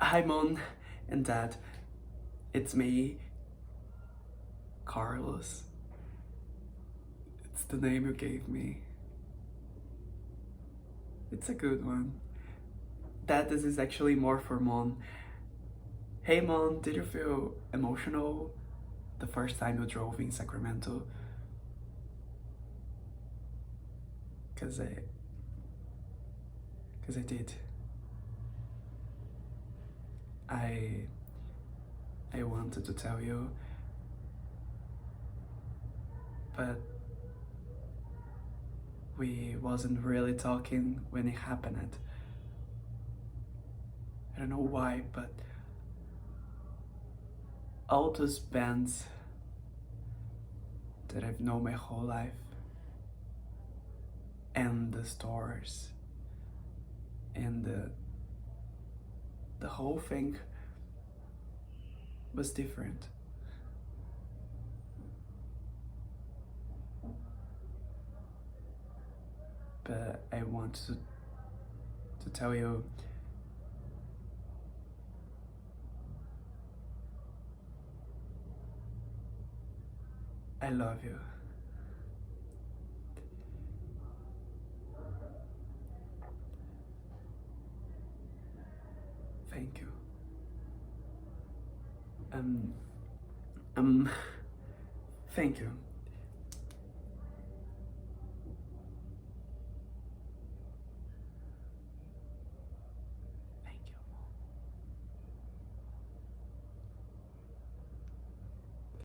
Hi, Mom and Dad. It's me, Carlos. It's the name you gave me. It's a good one. Dad, this is actually more for Mom. Hey, Mom, did you feel emotional the first time you drove in Sacramento? Cause I did. I I wanted to tell you, but we wasn't really talking when it happened. I don't know why, but all those bands that I've known my whole life and the stores and the whole thing was different. But I want to tell you I love you. Thank you. Um, um, thank you.